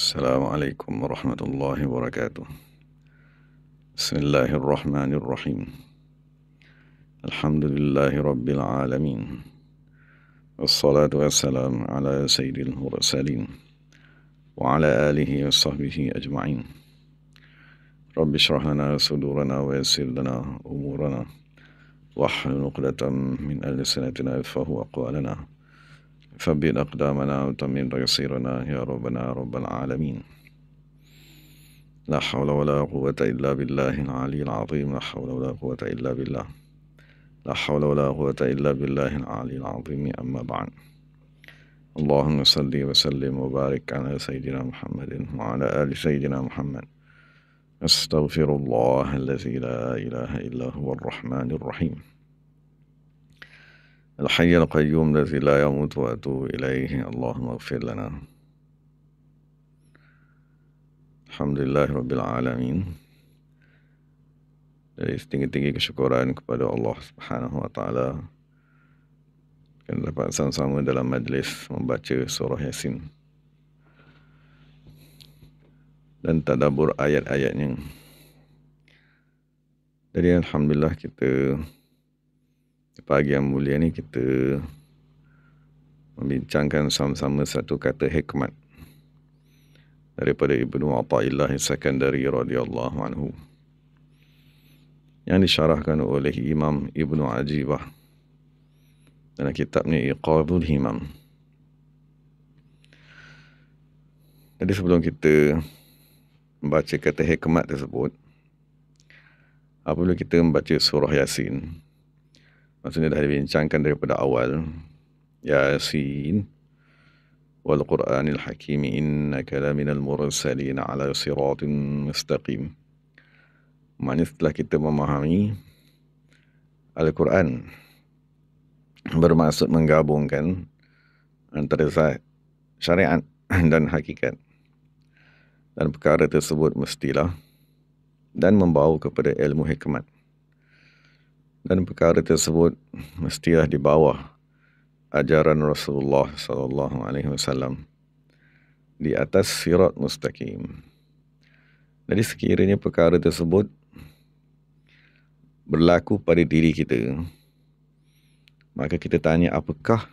Assalamualaikum warahmatullahi wabarakatuh. Bismillahirrahmanirrahim. Alhamdulillahi rabbil alamin. Wassalatu wassalamu ala sayyidil mursalin wa ala alihi wa sahbihi ajma'in. Rabbi shrah lana sudurana wa yassir lana umurana wahlul 'uqdatam min lisanatina yafqahu aqwalana. Thabbit aqdamana wa tammin taysirana ya rabbana rabbal alamin. La hawla wa la quwwata illa billahil aliyyil azim. La hawla wa la quwwata illa billah. La hawla wa la quwwata illa billahil aliyyil azim. Amma ba'd. Allahumma salli wa sallim wa barik ala sayyidina Muhammadin wa ala ali sayyidina Muhammad. Astaghfirullah alladzi la ilaha illa huwa ar-rahmanir rahim. Al-hayyul qayyum alladzi la yamutu wa atubu ilaihi. Allahumma ighfir lana. Alhamdulillahirabbil alamin. Dari setinggi-tinggi kesyukuran kepada Allah Subhanahu wa taala yang dapat sama-sama dalam majlis membaca surah Yasin dan tadabbur ayat-ayatnya. Jadi alhamdulillah kita di pagi yang mulia ni kita membincangkan sama-sama satu kata hikmat daripada Ibnu Athaillah As-Sakandari radhiyallahu anhu yang disyarahkan oleh Imam Ibnu Ajibah dalam kitabnya Iqadul Himam. Jadi sebelum kita membaca kata hikmat tersebut, apabila kita membaca surah Yasin, maksudnya dah dibincangkan daripada awal, Yasin wal Qur'anil Hakim innaka laminal mursalin ala siratin mustaqim. Maknanya setelah kita memahami Al-Quran bermaksud menggabungkan antara syariat dan hakikat, dan perkara tersebut mestilah dan membawa kepada ilmu hikmat, dan perkara tersebut mestilah di bawah ajaran Rasulullah sallallahu alaihi wasallam di atas sirat mustaqim. Jadi sekiranya perkara tersebut berlaku pada diri kita, maka kita tanya, apakah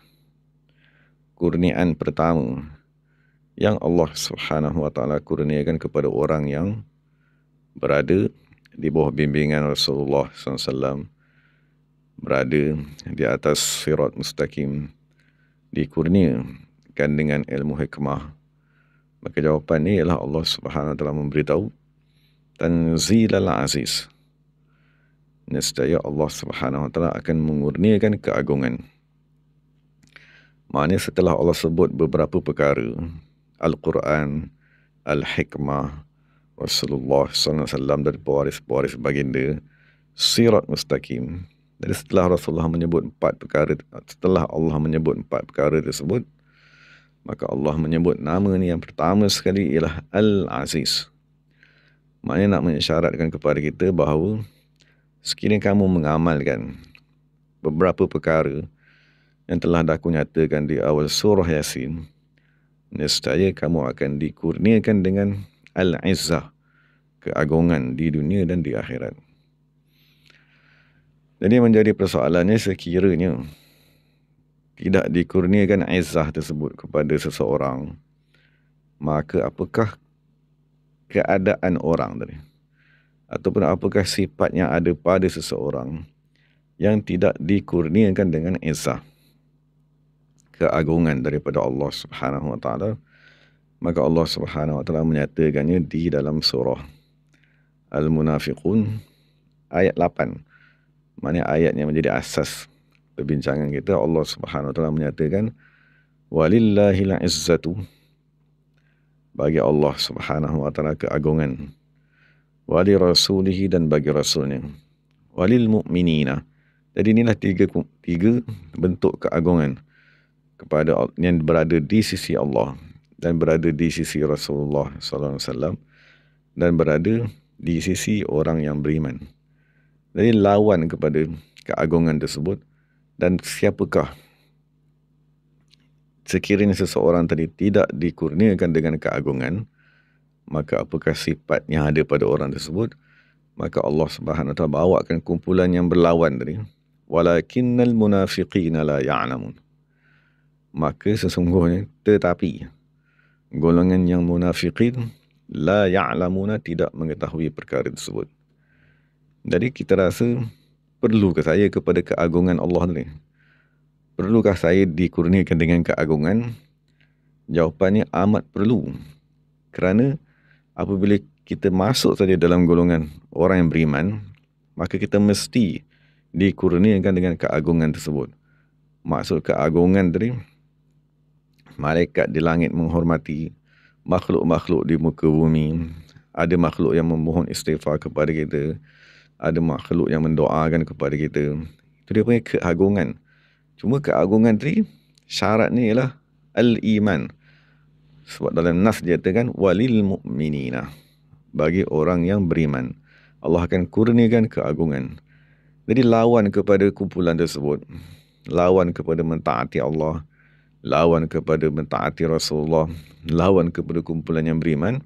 kurniaan pertama yang Allah Subhanahu wa taala kurniakan kepada orang yang berada di bawah bimbingan Rasulullah SAW, berada di atas sirat mustaqim, dikurniakan dengan ilmu hikmah? Maka jawapannya ialah Allah Subhanahu wa taala memberitahu, Tanzilal Aziz, nescaya Allah Subhanahu wa taala akan mengurniakan keagungan. Maknanya setelah Allah sebut beberapa perkara, Al-Quran, Al-Hikmah, Rasulullah SAW dan pewaris-pewaris baginda, sirat mustaqim. Jadi setelah Rasulullah menyebut setelah Allah menyebut empat perkara tersebut, maka Allah menyebut nama ni yang pertama sekali ialah Al-Aziz. Maknanya nak mengisyaratkan kepada kita bahawa sekiranya kamu mengamalkan beberapa perkara yang telah aku nyatakan di awal surah Yasin, nescaya kamu akan dikurniakan dengan Al-Izzah, keagungan di dunia dan di akhirat. Jadi menjadi persoalannya, sekiranya tidak dikurniakan izzah tersebut kepada seseorang, maka apakah keadaan orang tadi, ataupun apakah sifat yang ada pada seseorang yang tidak dikurniakan dengan izzah, keagungan daripada Allah Subhanahu wa taala? Maka Allah Subhanahu wa taala menyatakannya di dalam surah Al-Munafiqun ayat 8. Maknanya ayat yang menjadi asas perbincangan kita. Allah Subhanahu wa taala menyatakan, walillahil izzatu, bagi Allah Subhanahu wa taala keagungan, wali rasulihi, dan bagi rasulnya, walil mu'minina. Jadi inilah tiga bentuk keagungan kepada yang berada di sisi Allah, dan berada di sisi Rasulullah sallallahu alaihi wasallam, dan berada di sisi orang yang beriman. Jadi lawan kepada keagungan tersebut. Dan siapakah sekiranya seseorang tadi tidak dikurniakan dengan keagungan, maka apakah sifat yang ada pada orang tersebut? Maka Allah Subhanahu Wa Taala bawakan kumpulan yang berlawan tadi. Walakinnal munafiqina la ya'lamun. Maka sesungguhnya, tetapi golongan yang munafiqin la ya'lamuna, tidak mengetahui perkara tersebut. Jadi kita rasa, perlukah saya kepada keagungan Allah ni? Perlukah saya dikurniakan dengan keagungan? Jawapannya amat perlu. Kerana apabila kita masuk saja dalam golongan orang yang beriman, maka kita mesti dikurniakan dengan keagungan tersebut. Maksud keagungan tadi, malaikat di langit menghormati, makhluk-makhluk di muka bumi, ada makhluk yang memohon istighfar kepada kita, ada makhluk yang mendoakan kepada kita. Itu dia punya keagungan. Cuma keagungan tadi, syaratnya ialah al-iman. Sebab dalam nas dia katakan walil mu'minina, bagi orang yang beriman Allah akan kurniakan keagungan. Jadi lawan kepada kumpulan tersebut, lawan kepada mentaati Allah, lawan kepada mentaati Rasulullah, lawan kepada kumpulan yang beriman,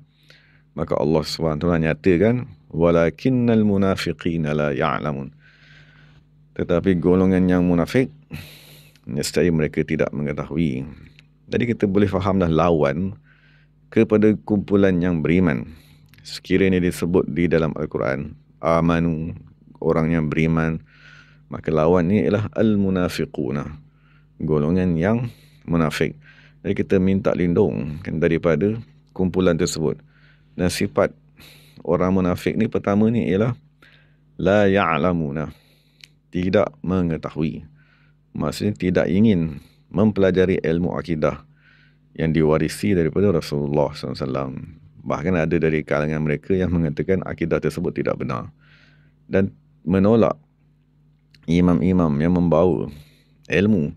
maka Allah SWT nyatakan walakinnal munafiqina la ya'lamun. Tetapi golongan yang munafik, nescaya mereka tidak mengetahui. Jadi kita boleh fahamlah lawan kepada kumpulan yang beriman. Sekiranya disebut di dalam Al-Quran, amanu, orang yang beriman, maka lawan ni ialah al-munafiquna, golongan yang munafik. Jadi kita minta lindung daripada kumpulan tersebut. Dan sifat orang munafik ni pertama ni ialah la ya'lamuna, tidak mengetahui. Maksudnya tidak ingin mempelajari ilmu akidah yang diwarisi daripada Rasulullah SAW. Bahkan ada dari kalangan mereka yang mengatakan akidah tersebut tidak benar, dan menolak imam-imam yang membawa ilmu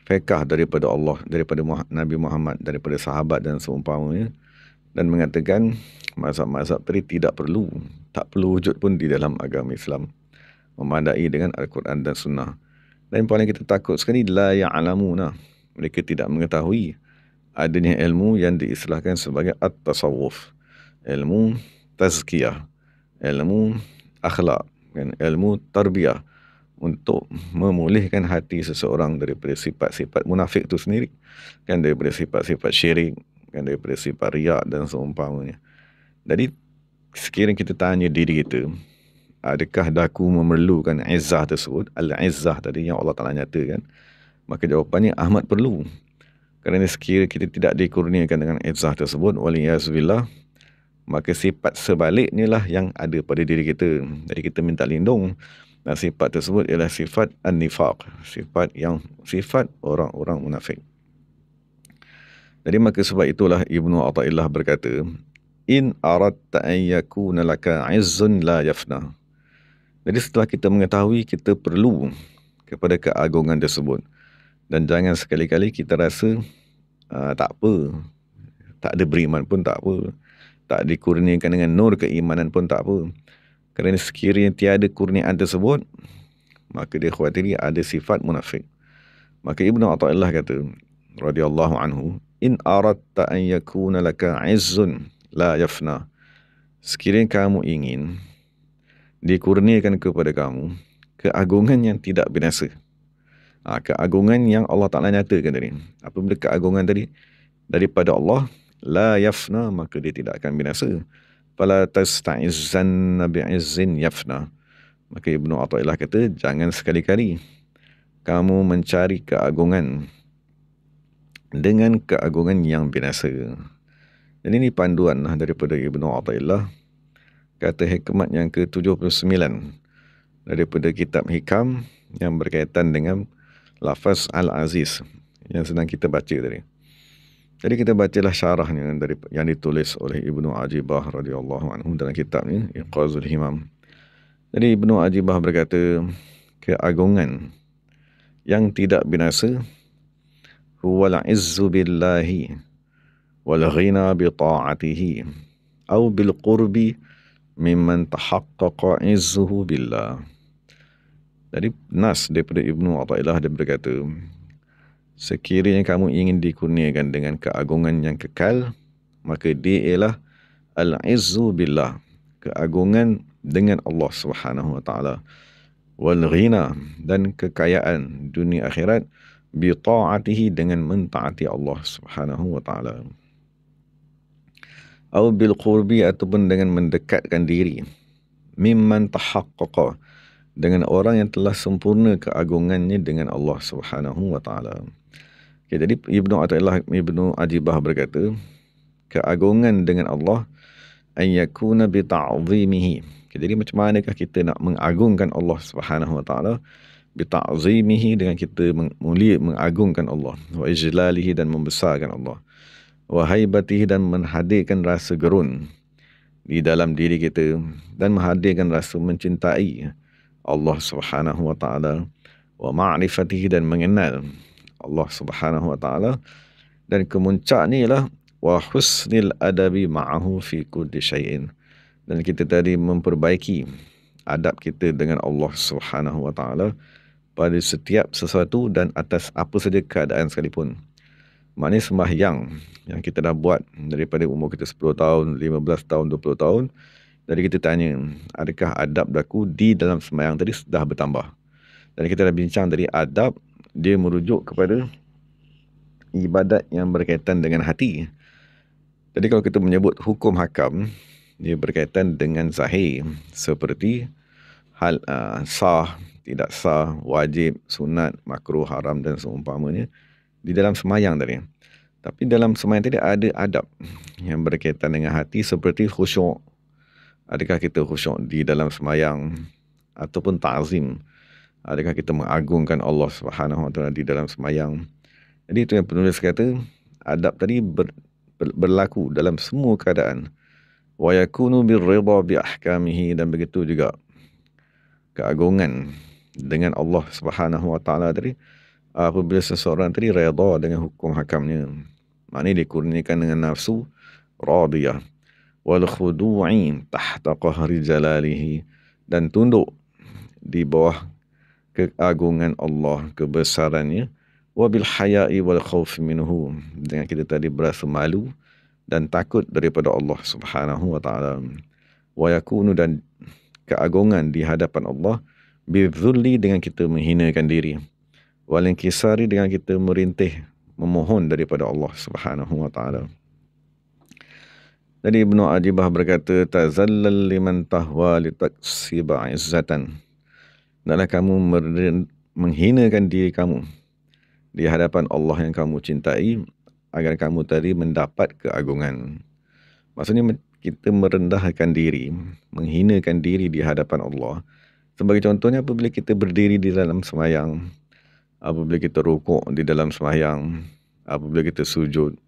fiqh daripada Allah, daripada Nabi Muhammad, daripada sahabat dan seumpamanya, dan mengatakan mazhab-mazhab tadi tidak perlu, tak perlu wujud pun di dalam agama Islam, memadai dengan Al-Quran dan Sunnah. Dan paling kita takut sekali, la ya'lamuna, mereka tidak mengetahui adanya ilmu yang diistilahkan sebagai at-tasawuf, ilmu tazkiyah, ilmu akhlak, kan, ilmu tarbiyah, untuk memulihkan hati seseorang daripada sifat-sifat munafik itu sendiri, kan, daripada sifat-sifat syirik, kan, daripada sifat riak dan seumpamanya. Jadi sekiranya kita tanya diri kita, adakah daku memerlukan izzah tersebut, al-izzah tadi yang Allah Ta'ala nyatakan, maka jawapannya amat perlu. Kerana sekiranya kita tidak dikurniakan dengan izzah tersebut, waliyazubillah, maka sifat sebaliknya lah yang ada pada diri kita. Jadi kita minta lindung. Dan sifat tersebut ialah sifat an-nifaq, sifat orang-orang munafik. Jadi maka sebab itulah Ibnu Athaillah berkata, in aradta an yakuna laka izzun la yafna. Jadi setelah kita mengetahui kita perlu kepada keagungan tersebut, dan jangan sekali-kali kita rasa tak apa, tak ada beriman pun tak apa, tak dikurniakan dengan nur keimanan pun tak apa. Kerana sekiranya tiada kurniaan tersebut, maka dia khawatiri ada sifat munafik. Maka Ibnu Athaillah kata radhiyallahu anhu, in aradta an yakuna laka izzun la yafna, sekiranya kamu ingin dikurniakan kepada kamu keagungan yang tidak binasa, keagungan yang Allah Ta'ala nyatakan tadi. Apabila keagungan tadi daripada Allah, la yafna, maka dia tidak akan binasa. Fala tasta'izzanna bi'izzin yafna. Maka Ibnu Athaillah kata, jangan sekali-kali kamu mencari keagungan dengan keagungan yang binasa. Jadi ini panduan daripada Ibnu Athaillah, kata hikmat yang ke-79 daripada kitab Hikam yang berkaitan dengan lafaz Al-Aziz yang sedang kita baca tadi. Jadi kita bacalah syarahnya yang ditulis oleh Ibnu Ajibah radhiyallahu anhu dalam kitabnya Iqazul Himam. Jadi Ibnu Ajibah berkata, keagungan yang tidak binasa huwal izzu billahi wal ghina bi ta'atihi aw bil qurbi mimman tahaqqaqa izzuhu billah. Jadi nas daripada Ibnu Athaillah dia berkata, sekiranya kamu ingin dikurniakan dengan keagungan yang kekal, maka dia ialah Al-izzu billah, keagungan dengan Allah Subhanahu wa taala. Wal ghina, dan kekayaan dunia akhirat, bi ta'atihi, dengan mentaati Allah Subhanahu wa taala. Atau bil qurbi, ataupun dengan mendekatkan diri, mimman tahaqqaqa, dengan orang yang telah sempurna keagungannya dengan Allah Subhanahu wa taala. Okay, jadi Ibnu Ajibah berkata, keagungan dengan Allah an yakuna bi ta'zimihi. Okay, jadi macam manakah kita nak mengagungkan Allah Subhanahu wa taala? Bi ta'zimihi, dengan kita mengagungkan Allah, wa ijlalihi, dan membesarkan Allah, wa haibatihi, dan menghadirkan rasa gerun di dalam diri kita, dan menghadirkan rasa mencintai Allah Subhanahu wa taala, wa ma'rifatihi, dan mengenal Allah Subhanahu wa taala, dan kemuncaknya ialah wa husnil adabi ma'ahu fi kulli syai'in, dan kita tadi memperbaiki adab kita dengan Allah Subhanahu wa taala pada setiap sesuatu dan atas apa saja keadaan sekalipun. Maknanya sembahyang yang kita dah buat daripada umur kita 10 tahun, 15 tahun, 20 tahun, jadi kita tanya, adakah adab daku di dalam sembahyang tadi dah bertambah? Dan kita dah bincang tadi, adab dia merujuk kepada ibadat yang berkaitan dengan hati. Jadi kalau kita menyebut hukum hakam, dia berkaitan dengan zahir, seperti hal sah, tidak sah, wajib, sunat, makruh, haram, dan seumpamanya di dalam sembahyang tadi. Tapi dalam sembahyang tadi ada adab yang berkaitan dengan hati, seperti khusyuk. Adakah kita khusyuk di dalam sembahyang? Ataupun ta'zim, adakah kita mengagungkan Allah Subhanahu wa taala di dalam sembahyang? Jadi itu yang penulis kata, adab tadi berlaku dalam semua keadaan. Wa yakunu birridha bi ahkamihi, dan begitu juga keagungan dengan Allah Subhanahu wa taala tadi, apabila seseorang tadi redha dengan hukum hakamnya, maknanya dikurniakan dengan nafsu radiyah, wal khudu'i tahta qahri jalalihi, dan tunduk di bawah keagungan Allah, kebesarannya, wa bil haya'i wal khawf minhu, dengan kita tadi berasa malu dan takut daripada Allah Subhanahu wa taala. Wa yakunu, dan keagungan di hadapan Allah, bidzulli, dengan kita menghinakan diri, wal inkisari, dengan kita merintih memohon daripada Allah Subhanahu wa taala. Jadi Ibnu Ajibah berkata, tazallal liman tahwa litaksiba izzatan, hendaklah kamu menghinakan diri kamu di hadapan Allah yang kamu cintai, agar kamu tadi mendapat keagungan. Maksudnya kita merendahkan diri, menghinakan diri di hadapan Allah. Sebagai contohnya, apabila kita berdiri di dalam sembahyang, apabila kita rukuk di dalam sembahyang, apabila kita sujud,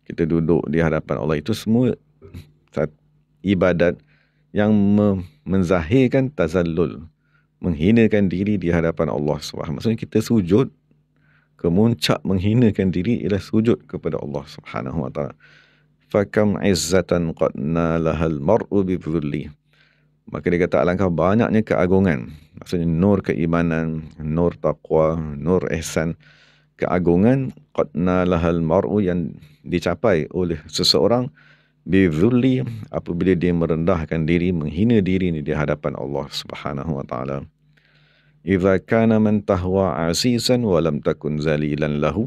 kita duduk di hadapan Allah, itu semua ibadat yang menzahirkan tazallul, menghinakan diri di hadapan Allah Subhanahu. Maksudnya kita sujud, kemuncak menghinakan diri ialah sujud kepada Allah Subhanahu wa taala. Fakam izzatan qad nalahal mar'u bidhulli, maka dia kata alangkah banyaknya keagungan, maksudnya nur keimanan, nur taqwa, nur ihsan, keagungan qad nalahal mar'u, yang dicapai oleh seseorang, bidhulli, apabila dia merendahkan diri, menghina diri di hadapan Allah Subhanahu wa taala. Idza kana man tahwa azizan wa lam takun zalilan lahu,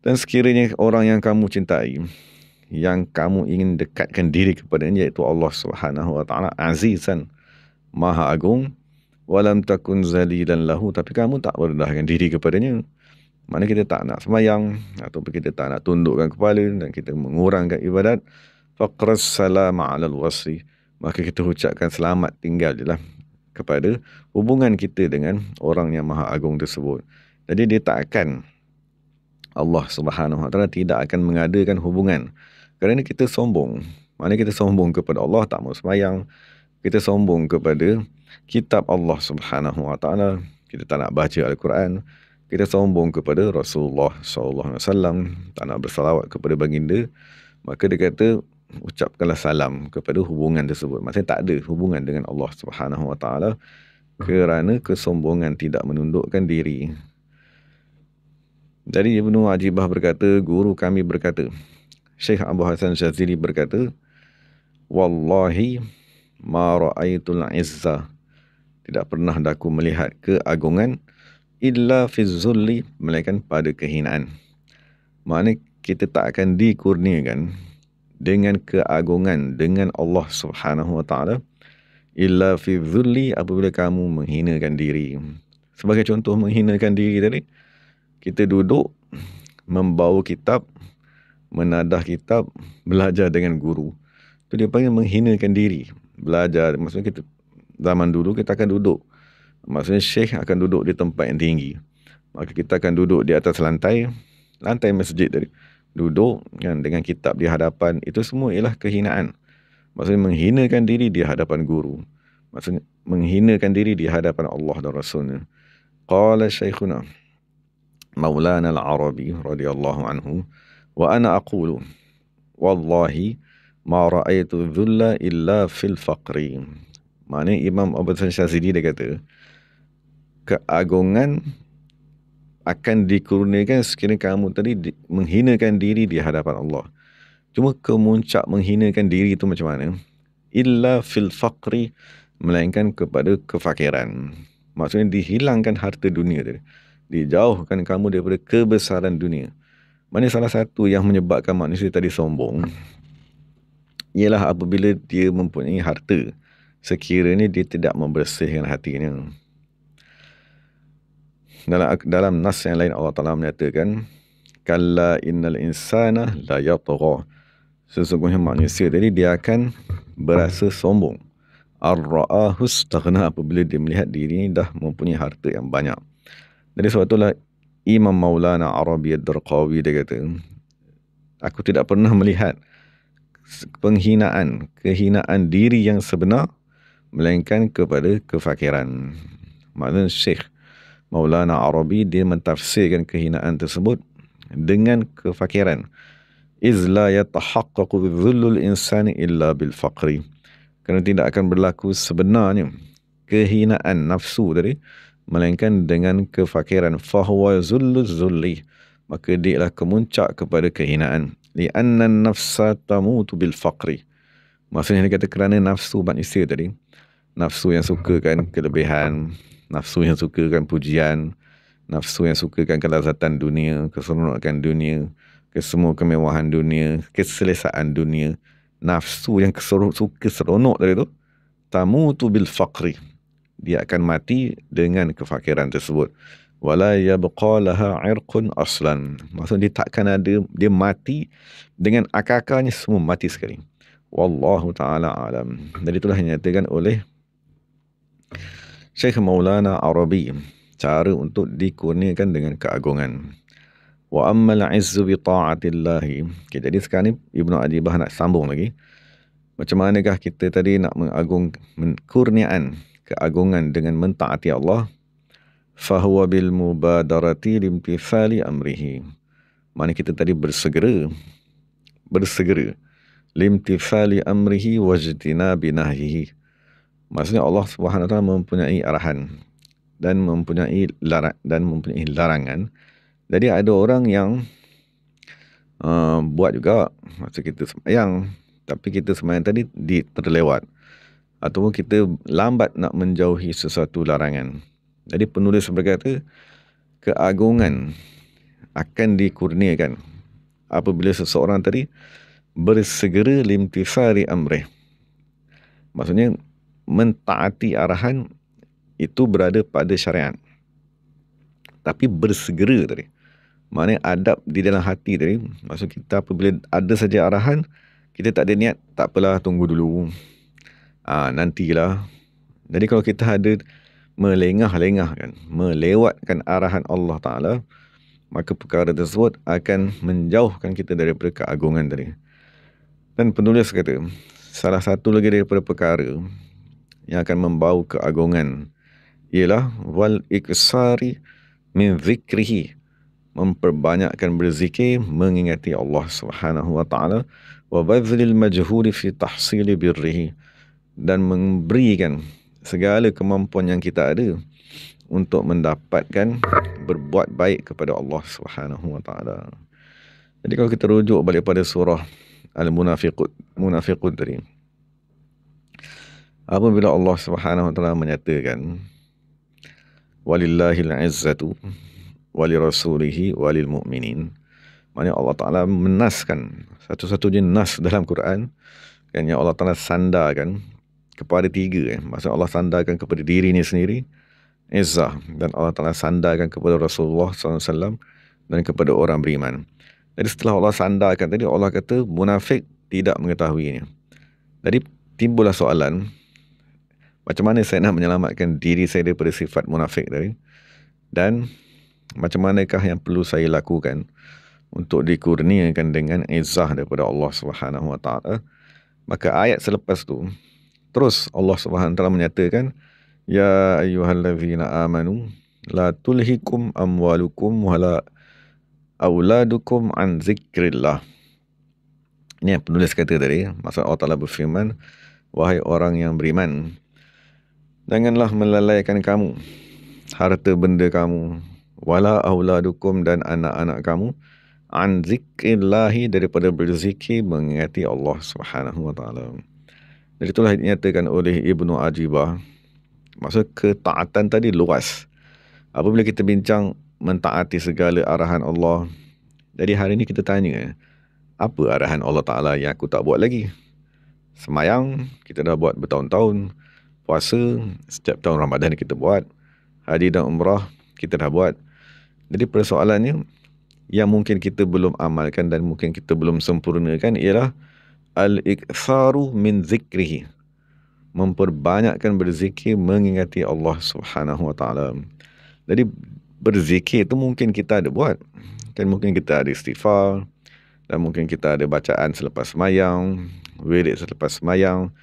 dan sekiranya orang yang kamu cintai, yang kamu ingin dekatkan diri kepadanya, iaitu Allah Subhanahu wa taala, azizan, maha agung, walam takun zalilan lahu, tapi kamu tak merendahkan diri kepadanya, mana kita tak nak sembahyang, ataupun kita tak nak tundukkan kepala, dan kita mengurangkan ibadat, faqras salama alal wasri, maka kita ucapkan selamat tinggal jelah kepada hubungan kita dengan orang yang maha agung tersebut. Jadi dia tak akan, Allah Subhanahu wa taala tidak akan mengadakan hubungan, kerana kita sombong. Mana kita sombong kepada Allah, tak mau sembahyang, kita sombong kepada kitab Allah Subhanahu wa taala, kita tak nak baca Al-Quran, kita sombong kepada Rasulullah sallallahu alaihi wasallam, tak nak bersalawat kepada baginda, maka dia kata ucapkanlah salam kepada hubungan tersebut. Maksudnya tak ada hubungan dengan Allah Subhanahu wa taala, kerana kesombongan tidak menundukkan diri. Jadi Ibnu Ajibah berkata, guru kami berkata, Syekh Abu Hasan Syazili berkata, wallahi ma ra'aitul izzah, tidak pernah daku melihat keagungan, illa fi zulli, melainkan pada kehinaan. Maknanya kita tak akan dikurniakan dengan keagungan dengan Allah Subhanahu wa taala illa fi zulli, apabila kamu menghinakan diri. Sebagai contoh menghinakan diri tadi, kita duduk membawa kitab, menadah kitab, belajar dengan guru. Itu dia panggil menghinakan diri. Belajar, maksudnya kita zaman dulu kita akan duduk, maksudnya syekh akan duduk di tempat yang tinggi, maka kita akan duduk di atas lantai masjid tadi, duduk kan, dengan kitab di hadapan. Itu semua ialah kehinaan. Maksudnya menghinakan diri di hadapan guru, maksudnya menghinakan diri di hadapan Allah dan Rasulnya. Qala Syekhuna Maulana Al-Arabi radhiyallahu anhu, wa ana aqulu wallahi ma ra'aitu dhulla illa fil faqri. Maknanya Imam Abu Hasan Syazili dia kata, keagungan akan dikurniakan sekiranya kamu tadi menghinakan diri di hadapan Allah. Cuma kemuncak menghinakan diri itu macam mana? Illa fil faqri, melainkan kepada kefakiran. Maksudnya dihilangkan harta dunia tadi, dijauhkan kamu daripada kebesaran dunia. Maknanya salah satu yang menyebabkan manusia tadi sombong ialah apabila dia mempunyai harta, sekiranya dia tidak membersihkan hatinya. Dalam nas yang lain Allah Ta'ala menyatakan, kalla innal insana la yatgha, sesungguhnya manusia tadi dia akan berasa sombong, ar-ra'ahu istaghna, apabila dia melihat dirinya dah mempunyai harta yang banyak. Jadi sebab itulah Imam Maulana Arabi Ad-Darqawi dia kata, aku tidak pernah melihat kehinaan diri yang sebenar melainkan kepada kefakiran. Maksudnya Syekh Maulana Arabi dia mentafsirkan kehinaan tersebut dengan kefakiran. Iz la yatahaqqaqu dhullul insani illa bil faqri, kerana tidak akan berlaku sebenarnya kehinaan nafsu tadi melainkan dengan kefakiran. Fahuwa zulluz zulli, maka dia adalah kemuncak kepada kehinaan. Li'anna nafsa tamutu bil faqri, maksudnya dia kata kerana nafsu manusia tadi, nafsu yang sukakan kelebihan, nafsu yang sukakan pujian, nafsu yang sukakan kelazatan dunia, keseronokan dunia, kesemua kemewahan dunia, keselesaan dunia, nafsu yang suka seronok tadi tu, tamutu bil faqri, dia akan mati dengan kefakiran tersebut. Wala yabqa laha irqun aslan, maksudnya dia takkan ada, dia mati dengan akar-akarnya semua mati sekali. Wallahu ta'ala alam. Jadi itulah yang dinyatakan oleh Syekh Maulana Arabi, cara untuk dikurniakan dengan keagungan. Wa ammal izzu bi ta'atillahi. Okay, jadi sekarang ni Ibnu Adibah nak sambung lagi. Macam manakah kita tadi nak kurniaan keagungan dengan mentaati Allah? Fahuwa bil mubadarati limtithali amrihi. Mana kita tadi bersegera limtithali amrihi wajtinabi nahyihi. Maksudnya Allah Subhanahu wa taala mempunyai arahan dan mempunyai larangan. Jadi ada orang yang buat juga, maksud kita sembahyang, tapi kita sembahyang tadi terlewat, ataupun kita lambat nak menjauhi sesuatu larangan. Jadi penulis berkata, keagungan akan dikurniakan apabila seseorang tadi bersegera limtithali amrih. Maksudnya mentaati arahan itu berada pada syariat, tapi bersegera tadi, maknanya adab di dalam hati tadi. Maksud kita apabila ada saja arahan, kita tak ada niat, tak apalah, tunggu dulu, nantilah. Jadi kalau kita ada melengah-lengah kan, melewatkan arahan Allah Ta'ala, maka perkara tersebut akan menjauhkan kita daripada keagungan tadi. Dan penulis kata, salah satu lagi daripada perkara yang akan membawa keagungan ialah wal iksari min zikrihi, memperbanyakkan berzikir, mengingati Allah Subhanahu wa taala, wa badhlil majhudi fi tahsili birrihi, dan memberikan segala kemampuan yang kita ada untuk mendapatkan berbuat baik kepada Allah Subhanahu wa taala. Jadi kalau kita rujuk balik pada surah Al-Munafiqun tadi, Apabila Allah Subhanahu wa taala menyatakan walillahil izzatu walirasulihi walil mu'minin, maknanya Allah Taala menaskan satu-satunya nas dalam Quran kan, yang Allah Taala sandarkan kepada tiga. Maksud Allah sandarkan kepada dirinya sendiri, izzah, dan Allah Taala sandarkan kepada Rasulullah SAW dan kepada orang beriman. Jadi setelah Allah sandarkan tadi, Allah kata munafik tidak mengetahuinya. Jadi timbullah soalan, macam mana saya nak menyelamatkan diri saya daripada sifat munafik tadi, dan macam manakah yang perlu saya lakukan untuk dikurniakan dengan izzah daripada Allah Subhanahu wa taala. Maka ayat selepas tu terus Allah Subhanahu wa taala menyatakan, ya ayyuhallazina amanu la tulhikum amwalukum wala auladukum an zikrillah. Ini yang penulis kata tadi. Maksud Allah Taala berfirman, wahai orang yang beriman, janganlah melalaikan kamu harta benda kamu, wala auladukum, dan anak-anak kamu, an zikrillahi, daripada berzikir mengingati Allah Subhanahu wa taala. Jadi itulah dinyatakan oleh Ibnu Ajibah. Maksud ketaatan tadi luas. Apabila kita bincang mentaati segala arahan Allah, jadi hari ini kita tanya, apa arahan Allah Ta'ala yang aku tak buat lagi? Semayang, kita dah buat bertahun-tahun. Puasa, setiap tahun Ramadan kita buat. Haji dan umrah, kita dah buat. Jadi persoalannya, yang mungkin kita belum amalkan dan mungkin kita belum sempurnakan ialah al-iktharu min zikrihi, memperbanyakkan berzikir mengingati Allah Subhanahu wa taala. Jadi berzikir itu mungkin kita ada buat, kan, mungkin kita ada istighfar, dan mungkin kita ada bacaan selepas sembahyang, wirid selepas sembahyang.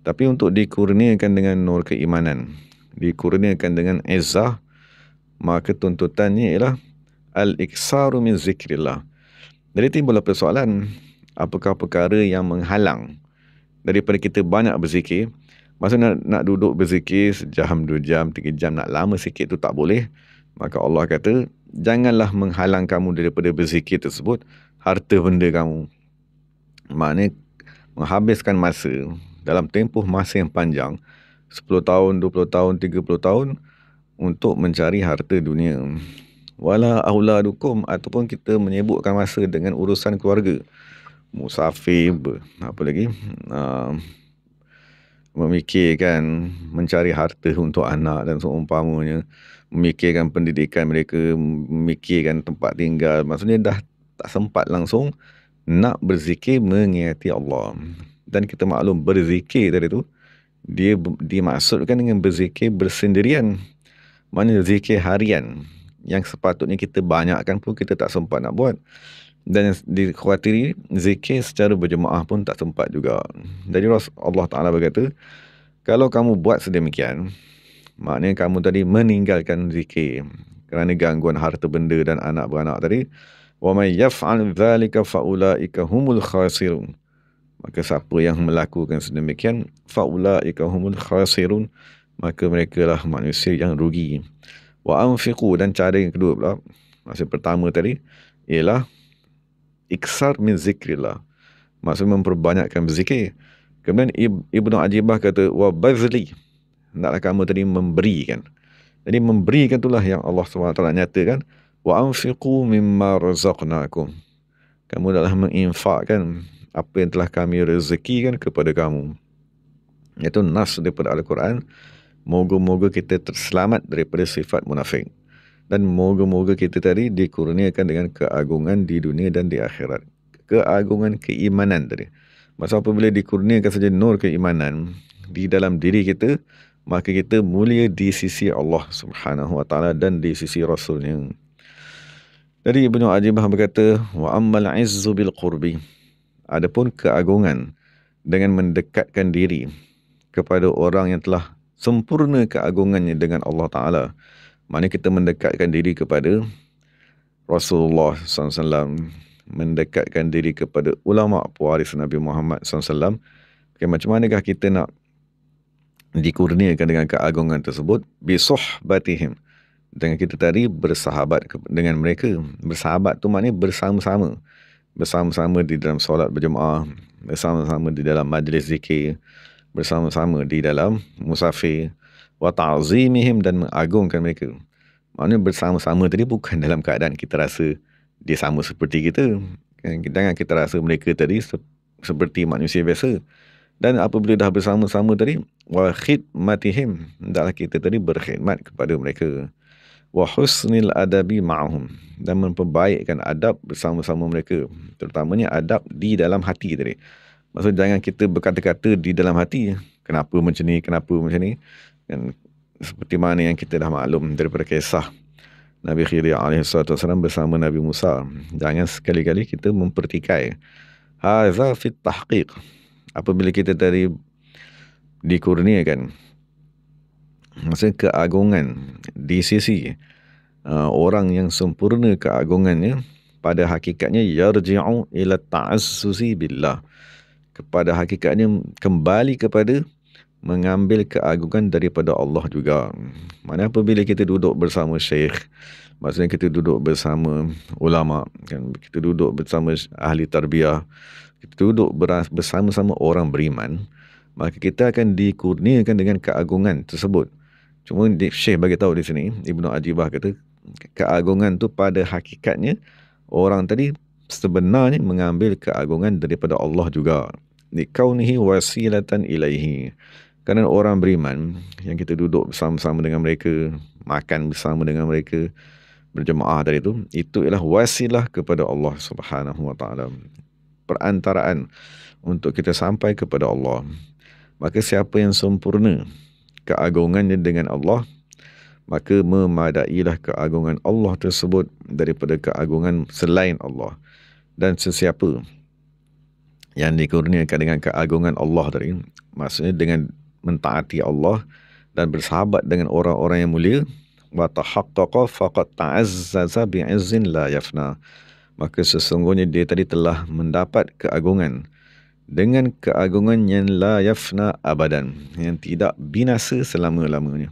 Tapi untuk dikurniakan dengan nur keimanan, dikurniakan dengan izzah, maka tuntutannya ialah al-iktsaru min zikrillah. Jadi timbullah persoalan, apakah perkara yang menghalang daripada kita banyak berzikir? Maksudnya nak duduk berzikir sejam, 2 jam, 3 jam, nak lama sikit tu tak boleh. Maka Allah kata, janganlah menghalang kamu daripada berzikir tersebut harta benda kamu. Maknanya menghabiskan masa dalam tempoh masa yang panjang, 10 tahun, 20 tahun, 30 tahun untuk mencari harta dunia. Wala auladukum, ataupun kita menyebutkan masa dengan urusan keluarga, musafir, apa lagi, memikirkan mencari harta untuk anak dan seumpamanya, memikirkan pendidikan mereka, memikirkan tempat tinggal. Maksudnya dah tak sempat langsung nak berzikir mengingati Allah. Dan kita maklum berzikir tadi tu, dia dimaksudkan dengan berzikir bersendirian. Maknanya zikir harian yang sepatutnya kita banyakkan pun kita tak sempat nak buat. Dan dikhawatiri zikir secara berjemaah pun tak sempat juga. Jadi Allah Ta'ala berkata, kalau kamu buat sedemikian, maknanya kamu tadi meninggalkan zikir kerana gangguan harta benda dan anak beranak tadi. Wa may yaf'al dzalika faulaika humul khasirun. Maka siapa yang melakukan sedemikian, faulaika humul khasirun, maka mereka lah manusia yang rugi. Wa anfiqu, dan cara yang kedua pula, maksud pertama tadi ialah iksar min zikrillah, maksud memperbanyakkan berzikir. Kemudian Ibnu Ajibah kata, wa bazli, hendaklah kamu tadi memberikan. Jadi memberikan itulah yang Allah SWT nyatakan, wa anfiqu mimma razaqnakum, kamu adalah menginfakkan apa yang telah kami rezekikan kepada kamu. Itu nas daripada Al-Quran. Moga-moga kita terselamat daripada sifat munafik, dan moga-moga kita tadi dikurniakan dengan keagungan di dunia dan di akhirat. Keagungan keimanan tadi. Maksud apabila dikurniakan saja nur keimanan di dalam diri kita, maka kita mulia di sisi Allah Subhanahu wa taala dan di sisi Rasulnya. Jadi Ibnu Ajibah berkata, wa ammal izzu bil qurbi, adapun keagungan dengan mendekatkan diri kepada orang yang telah sempurna keagungannya dengan Allah Ta'ala. Maknanya kita mendekatkan diri kepada Rasulullah SAW, mendekatkan diri kepada ulama pewaris Nabi Muhammad SAW. Okay, macam manakah kita nak dikurniakan dengan keagungan tersebut? Bisuhbatihim, dengan kita tadi bersahabat dengan mereka. Bersahabat tu maknanya bersama-sama. Bersama-sama di dalam solat berjemaah, bersama-sama di dalam majlis zikir, bersama-sama di dalam musafir, wa ta'zimihim, dan mengagungkan mereka. Maknanya bersama-sama tadi bukan dalam keadaan kita rasa dia sama seperti kita. Jangan kita rasa mereka tadi seperti manusia biasa. Dan apabila dah bersama-sama tadi, wa khidmatihim, hendaklah kita tadi berkhidmat kepada mereka. Wa husnil adabi ma'ahum, dan memperbaikkan adab bersama-sama mereka, terutamanya adab di dalam hati tadi. Maksud jangan kita berkata-kata di dalam hati, kenapa macam ni, kenapa macam ni. Dan seperti mana yang kita dah maklum daripada kisah Nabi Khidir alaihissalam bersama Nabi Musa. Jangan sekali-kali kita mempertikai. Haza fit tahqiq. Apabila kita tadi dikurniakan maksudnya keagungan di sisi orang yang sempurna keagungannya, pada hakikatnya yarji'u ila ta'assusi billah, kepada hakikatnya kembali kepada mengambil keagungan daripada Allah juga. Mana apabila kita duduk bersama syekh, maksudnya kita duduk bersama ulama, kan, kita duduk bersama ahli tarbiyah, kita duduk bersama-sama orang beriman, maka kita akan dikurniakan dengan keagungan tersebut. Cuma Syekh bagi tahu di sini, Ibnu Ajibah kata, keagungan tu pada hakikatnya orang tadi sebenarnya mengambil keagungan daripada Allah juga. Likaunihi wasilatan ilaihi. Kerana orang beriman yang kita duduk bersama-sama dengan mereka, makan bersama dengan mereka, berjemaah dari itu ialah wasilah kepada Allah Subhanahu wa taala. Perantaraan untuk kita sampai kepada Allah. Maka siapa yang sempurna keagungannya dengan Allah, maka memadailah keagungan Allah tersebut daripada keagungan selain Allah. Dan sesiapa yang dikurniakan dengan keagungan Allah tadi, maksudnya dengan mentaati Allah dan bersahabat dengan orang-orang yang mulia, wa tahaqqaqa faqad ta'azzaza bi'izzin la yafna, maka sesungguhnya dia tadi telah mendapat keagungan dengan keagungan yang la yafna abadan, yang tidak binasa selama-lamanya.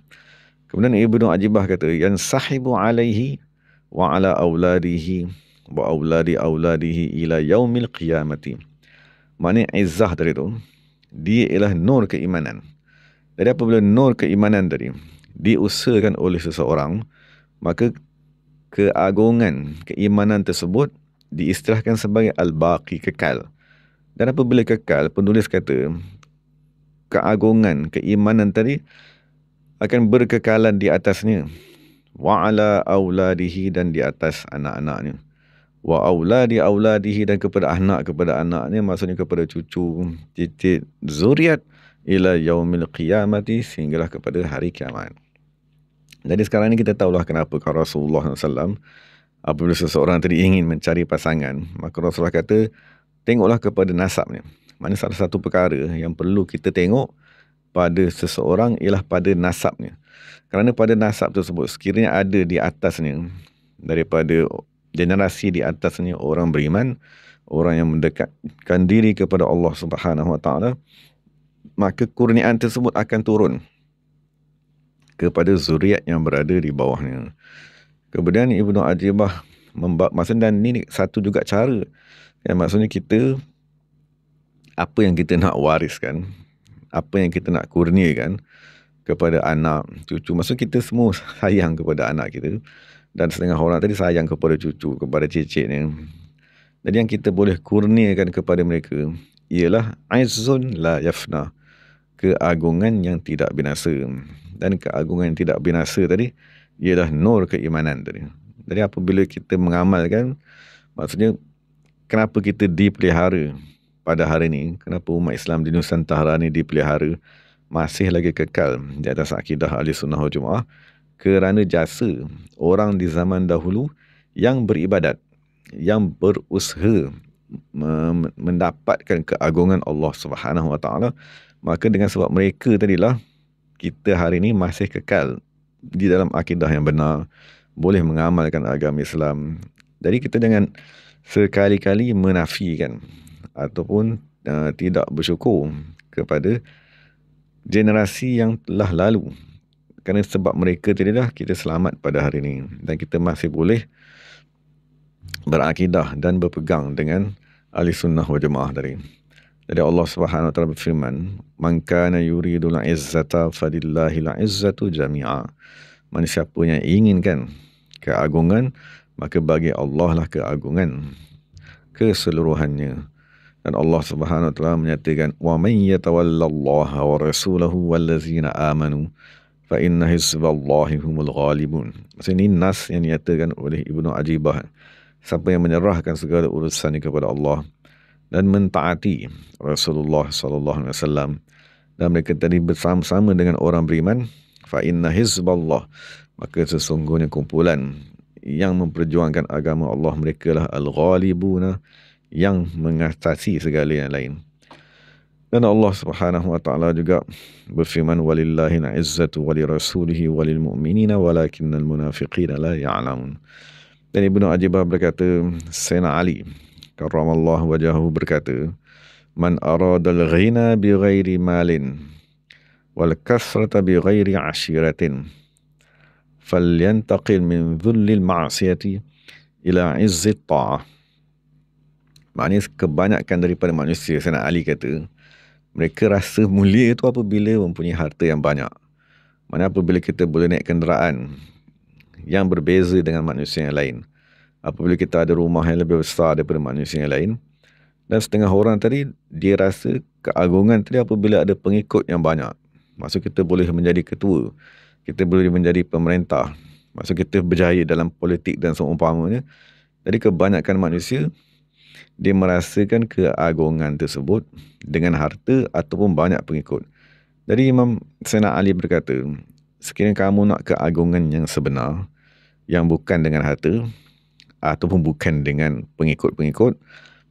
Kemudian Ibnu Ajibah kata, yang sahibu alaihi wa ala auladihi wa auladi auladihi ila yaumil qiyamati. Maknanya izzah tadi tu, dia ialah nur keimanan. Jadi apabila nur keimanan tadi diusahakan oleh seseorang, maka keagungan keimanan tersebut diistilahkan sebagai al-baqi, kekal. Dan apabila kekal, penulis kata keagungan keimanan tadi akan berkekalan di atasnya, wa ala auladihi, dan di atas anak-anaknya, wa auladi auladihi, dan kepada anaknya, maksudnya kepada cucu, cicit, zuriat, ila yaumil qiyamati, sehinggalah kepada hari kiamat. Jadi sekarang ni kita tahulah kenapa kalau Rasulullah SAW, apabila seseorang tadi ingin mencari pasangan, maka Rasulullah kata, tengoklah kepada nasabnya. Maksudnya salah satu perkara yang perlu kita tengok pada seseorang ialah pada nasabnya. Kerana pada nasab tersebut, sekiranya ada di atasnya, daripada generasi di atasnya orang beriman, orang yang mendekatkan diri kepada Allah Subhanahu wa taala, maka kurniaan tersebut akan turun kepada zuriat yang berada di bawahnya. Kemudian Ibnu Ajibah maksudnya, dan ini satu juga cara, maksudnya kita, apa yang kita nak wariskan, apa yang kita nak kurniakan kepada anak, cucu, maksudnya kita semua sayang kepada anak kita, dan setengah orang tadi sayang kepada cucu, kepada cicitnya. Jadi yang kita boleh kurniakan kepada mereka ialah aizzun la yafna, keagungan yang tidak binasa. Dan keagungan yang tidak binasa tadi ialah nur keimanan tadi. Jadi apabila kita mengamalkan, maksudnya kenapa kita dipelihara pada hari ini, kenapa umat Islam di Nusantara ni dipelihara, masih lagi kekal di atas akidah ahli sunnah wal jamaah, kerana jasa orang di zaman dahulu yang beribadat, yang berusaha mendapatkan keagungan Allah Subhanahu wa taala. Maka dengan sebab mereka tadilah kita hari ini masih kekal di dalam akidah yang benar, boleh mengamalkan agama Islam. Jadi kita jangan sekali-kali menafikan ataupun tidak bersyukur kepada generasi yang telah lalu. Kerana sebab mereka tadilah kita selamat pada hari ini, dan kita masih boleh berakidah dan berpegang dengan ahli sunnah wal jamaah tadi. Jadi Allah Subhanahu wa taala berfirman, "Man kana yuridul izzata falillahil izzatu jami'a." Mana siapa yang inginkan keagungan, maka bagi Allah lah keagungan keseluruhannya. Dan Allah Subhanahu wa taala menyatakan, "Wa man yatawallallaha wa rasulahu wallazina amanu fa inna hizballahi humul ghalibun." Maksudnya ini nas yang dinyatakan oleh Ibnu Ajibah. Siapa yang menyerahkan segala urusannya kepada Allah dan mentaati Rasulullah sallallahu alaihi wasallam, dan mereka tadi bersama-sama dengan orang beriman, fa inna hizballah, maka sesungguhnya kumpulan yang memperjuangkan agama Allah, mereka lah al-ghalibuna, yang mengatasi segala yang lain. Dan Allah Subhanahu wa taala juga berfirman, walillahil izzatu walirasulihi walil mu'minina walakinnal munafiqina la ya'lamun. Dan Ibnu Ajibah berkata, Sayyidina Ali karramallahu wajahu berkata, man aradal ghina bi ghairi malin wal kasrata bi ghairi ashiratin falyantaqil min dhullil ma'siyati ila izzit ta'ah. Maknanya kebanyakan daripada manusia, Sayyidina Ali kata, mereka rasa mulia itu apabila mempunyai harta yang banyak. Maksudnya apabila kita boleh naik kenderaan yang berbeza dengan manusia yang lain, apabila kita ada rumah yang lebih besar daripada manusia yang lain. Dan setengah orang tadi, dia rasa keagungan tadi apabila ada pengikut yang banyak. Maksud kita boleh menjadi ketua, kita boleh menjadi pemerintah, maksud kita berjaya dalam politik dan seumpamanya. Jadi kebanyakan manusia, dia merasakan keagungan tersebut dengan harta ataupun banyak pengikut. Jadi Imam Sayyidina Ali berkata, sekiranya kamu nak keagungan yang sebenar, yang bukan dengan harta ataupun bukan dengan pengikut-pengikut,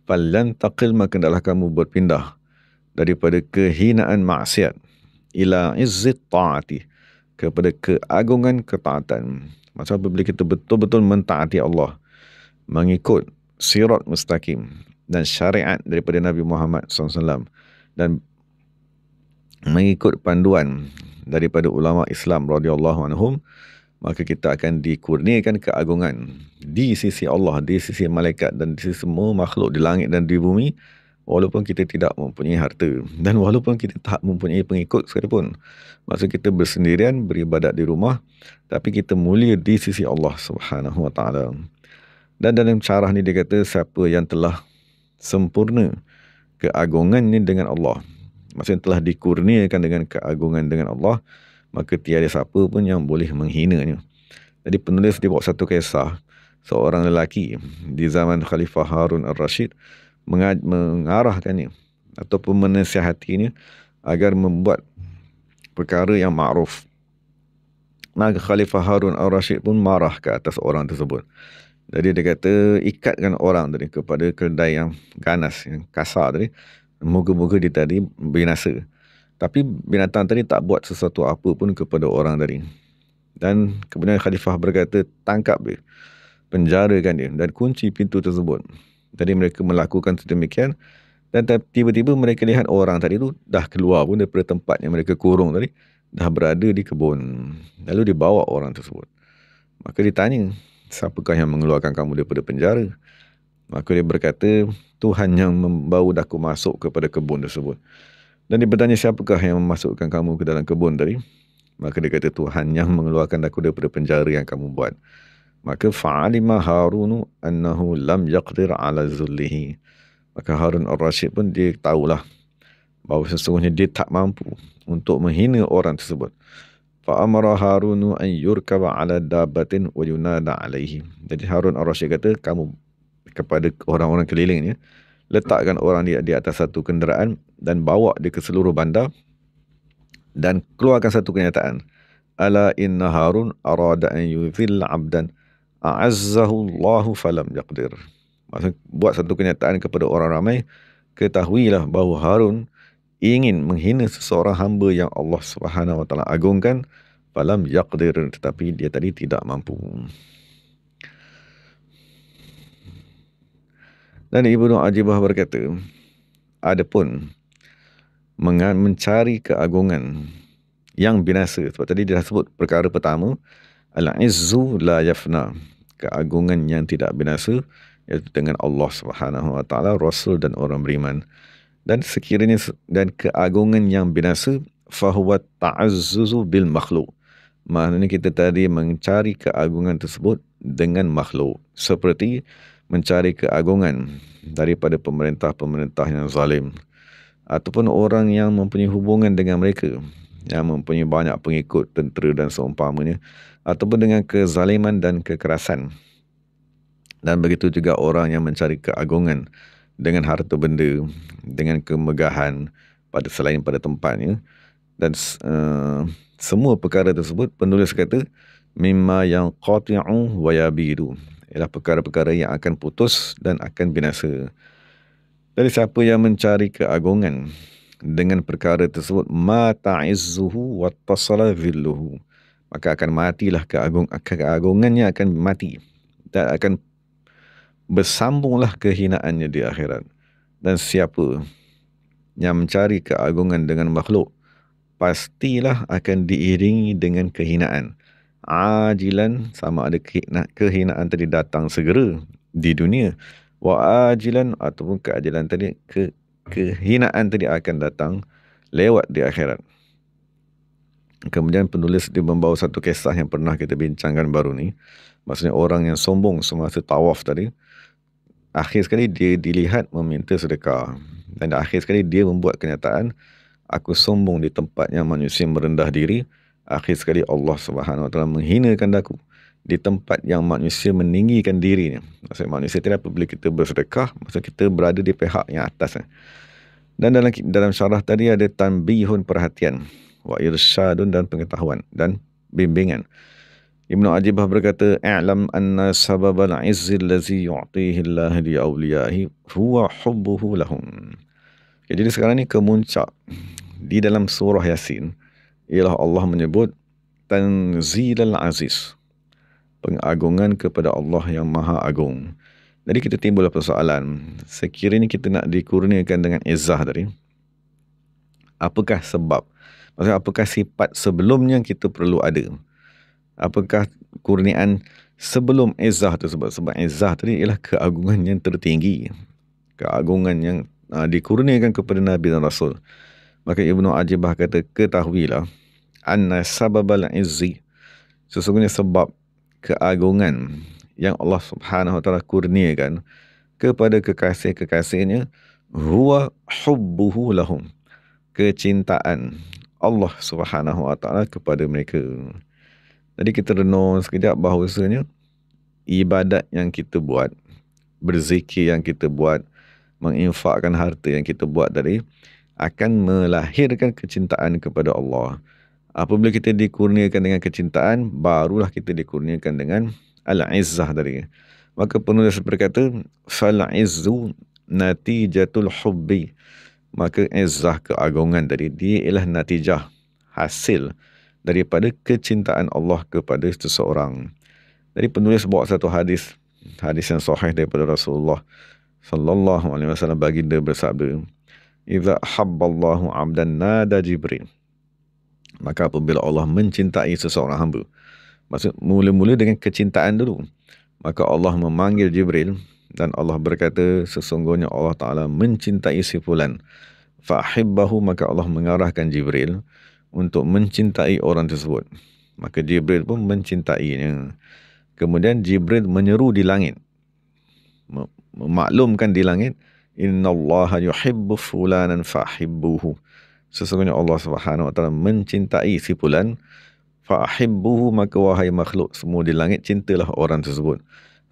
falan taqil, maka hendaklah kamu berpindah daripada kehinaan maksiat ila izzit ta'ati, kepada keagungan ketaatan. Maksudnya apabila kita betul-betul mentaati Allah, mengikut sirat mustaqim dan syariat daripada Nabi Muhammad SAW, dan mengikut panduan daripada ulama Islam radhiyallahu anhum, maka kita akan dikurniakan keagungan di sisi Allah, di sisi malaikat dan di sisi semua makhluk di langit dan di bumi, walaupun kita tidak mempunyai harta dan walaupun kita tak mempunyai pengikut sekalipun. Maksud kita bersendirian beribadat di rumah, tapi kita mulia di sisi Allah Subhanahu wa taala. Dan dalam syarah ni dia kata, siapa yang telah sempurna keagungannya dengan Allah, maksudnya telah dikurniakan dengan keagungan dengan Allah, maka tiada siapa pun yang boleh menghinanya. Jadi penulis dia bawa satu kisah, seorang lelaki di zaman Khalifah Harun al-Rashid mengarahkannya ataupun menasihatinya agar membuat perkara yang ma'ruf. Maka Khalifah Harun al-Rashid pun marah ke atas orang tersebut. Jadi dia kata, ikatkan orang tadi kepada kedai yang ganas, yang kasar tadi, moga-moga dia tadi binasa. Tapi binatang tadi tak buat sesuatu apa pun kepada orang tadi. Dan kemudian Khalifah berkata, tangkap dia, penjarakan dia dan kunci pintu tersebut. Jadi mereka melakukan sedemikian, dan tiba-tiba mereka lihat orang tadi tu dah keluar pun daripada tempat yang mereka kurung tadi, dah berada di kebun. Lalu dibawa orang tersebut. Maka ditanya, siapakah yang mengeluarkan kamu daripada penjara? Maka dia berkata, Tuhan yang membawa aku masuk kepada kebun tersebut. Dan dia bertanya, siapakah yang memasukkan kamu ke dalam kebun tadi? Maka dia kata, Tuhan yang mengeluarkan aku daripada penjara yang kamu buat. Maka fa'alima Harunu annahu lam yaqdir ala zullihi. Maka Harun al-Rashid pun dia tahulah bahawa sesungguhnya dia tak mampu untuk menghina orang tersebut. Fa'amara Harunu an yurkaba ala dabatin wa yunada alaihi. Jadi Harun al-Rashid kata, kamu kepada orang-orang kelilingnya, letakkan orang dia di atas satu kenderaan dan bawa dia ke seluruh bandar dan keluarkan satu kenyataan. Ala inna Harun arada an yuzilla abdan a'azzahu Allahu falam yaqdir. Maksud, buat satu kenyataan kepada orang ramai, ketahuilah bahawa Harun ingin menghina seseorang hamba yang Allah Subhanahu wa taala agungkan, falam yaqdir, tetapi dia tadi tidak mampu. Dan Ibnu Ajibah berkata, adapun mencari keagungan yang binasa, sebab tadi dia sebut perkara pertama, al-izzu la yafna, keagungan yang tidak binasa, iaitu dengan Allah Subhanahu wa taala, Rasul dan orang beriman. Dan sekiranya dan keagungan yang binasa, fahuwa ta'azzuzu bil makhluk. Maknanya kita tadi mencari keagungan tersebut dengan makhluk. Seperti mencari keagungan daripada pemerintah-pemerintah yang zalim, ataupun orang yang mempunyai hubungan dengan mereka, yang mempunyai banyak pengikut, tentera dan seumpamanya, ataupun dengan kezaliman dan kekerasan. Dan begitu juga orang yang mencari keagungan dengan harta benda, dengan kemegahan selain pada tempatnya. Dan semua perkara tersebut penulis kata mimma yang qati'u wa yabidu, ialah perkara-perkara yang akan putus dan akan binasa. Jadi siapa yang mencari keagungan dengan perkara tersebut, ma ta'izzuhu wa tasala dhilluhu, maka akan matilah keagungannya, akan mati dan akan bersambunglah kehinaannya di akhirat. Dan siapa yang mencari keagungan dengan makhluk, pastilah akan diiringi dengan kehinaan. Ajilan, sama ada kehinaan tadi datang segera di dunia, wa ajilan, ataupun keajilan tadi, kehinaan tadi akan datang lewat di akhirat. Kemudian penulis dia membawa satu kisah yang pernah kita bincangkan baru ni. Maksudnya orang yang sombong semasa tawaf tadi, akhir sekali dia dilihat meminta sedekah, dan akhir sekali dia membuat kenyataan, aku sombong di tempat yang manusia merendah diri. Akhir sekali Allah Subhanahu Wa Taala menghinakan aku di tempat yang manusia meninggikan dirinya. Maksudnya manusia tidak, apabila kita bersedekah, maksudnya kita berada di pihak yang atas. Dan dalam syarah tadi ada tanbihun, perhatian, wa irsyadun, dan pengetahuan dan bimbingan. Ibnu Ajibah berkata, i'lam anna sababal izzi allazi yu'tihi Allah li awliyahi huwa hubbuhu lahum. Jadi sekarang ni kemuncak di dalam surah Yasin ialah Allah menyebut Tanzilal Aziz, pengagungan kepada Allah yang Maha Agung. Jadi kita timbul persoalan, sekiranya kita nak dikurniakan dengan izzah tadi, apakah sebab? Maksudnya apakah sifat sebelumnya kita perlu ada? Apakah kurniaan sebelum izzah tersebut? Sebab izzah tadi ialah keagungan yang tertinggi, keagungan yang dikurniakan kepada Nabi dan Rasul. Maka Ibnu Ajibah kata, ketahuilah anna sababal izzi, sesungguhnya sebab keagungan yang Allah Subhanahu Wa Taala kurniakan kepada kekasih-kekasihnya, huwa hubbuhu lahum, kecintaan Allah Subhanahu Wa Taala kepada mereka. Jadi kita renung sekejap bahawasanya ibadat yang kita buat, berzikir yang kita buat, menginfakkan harta yang kita buat tadi, akan melahirkan kecintaan kepada Allah. Apabila kita dikurniakan dengan kecintaan, barulah kita dikurniakan dengan al-izzah tadi. Maka penulis berkata, fal-izzu natijatul hubbi, maka izzah, keagungan tadi, dia ialah natijah, hasil daripada kecintaan Allah kepada seseorang. Jadi penulis bawa satu hadis yang sahih daripada Rasulullah sallallahu alaihi wasallam. Baginda bersabda, "Idza habballahu 'abdan nada Jibril." Maka apabila Allah mencintai seseorang hamba, maksud mula-mula dengan kecintaan dulu, maka Allah memanggil Jibril, dan Allah berkata, sesungguhnya Allah Ta'ala mencintai si fulan. Fa'ahibbahu, maka Allah mengarahkan Jibril untuk mencintai orang tersebut. Maka Jibril pun mencintainya. Kemudian Jibril menyeru di langit, memaklumkan di langit, innallaha yuhibbu fulanan fa'ahibbuhu, sesungguhnya Allah Subhanahu Wa Taala mencintai si fulan. Fa'ahibbuhu, maka wahai makhluk semua di langit, cintalah orang tersebut.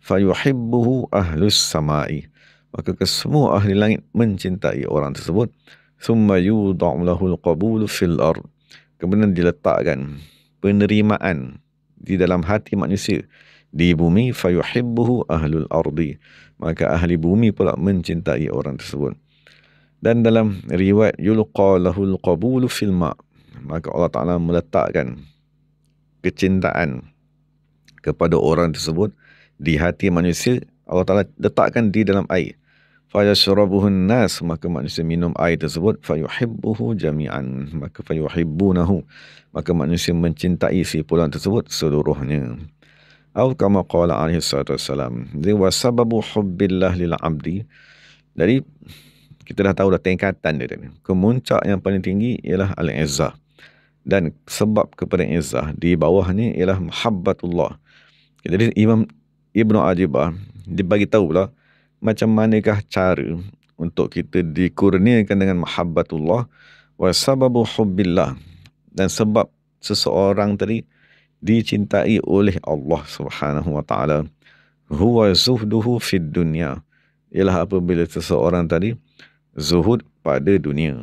Fayuhibbuhu ahlus samai, maka kesemua ahli langit mencintai orang tersebut. Summa yudha'u lahul qabulu fil ard, kemudian diletakkan penerimaan di dalam hati manusia di bumi. Fayuhibbuhu ahlul ardi, maka ahli bumi pula mencintai orang tersebut. Dan dalam riwayat, yulqa lahul qabulu fil ma', maka Allah Ta'ala meletakkan kecintaan kepada orang tersebut di hati manusia. Allah Ta'ala letakkan di dalam air. Fayashrabuhun nas, maka manusia minum air tersebut. Fayuhibbuhu jami'an, maka fayuhibbunahu, maka manusia mencintai si fulan tersebut seluruhnya. Atau kama qala alaihi salatu wassalam, wa sababu hubbillah lil abdi. Jadi kita dah tahu dah tingkatan dia tadi. Kemuncak yang paling tinggi ialah al-izzah. Dan sebab kepada izzah di bawah ni ialah mahabbatullah. Jadi Imam Ibnu Ajibah dia bagi tahu pula macam manakah cara untuk kita dikurniakan dengan mahabbatullah wa sababu hubbillah, dan sebab seseorang tadi dicintai oleh Allah Subhanahu wa taala, huwa zuhduhu fid dunya, ialah apabila seseorang tadi zuhud pada dunia.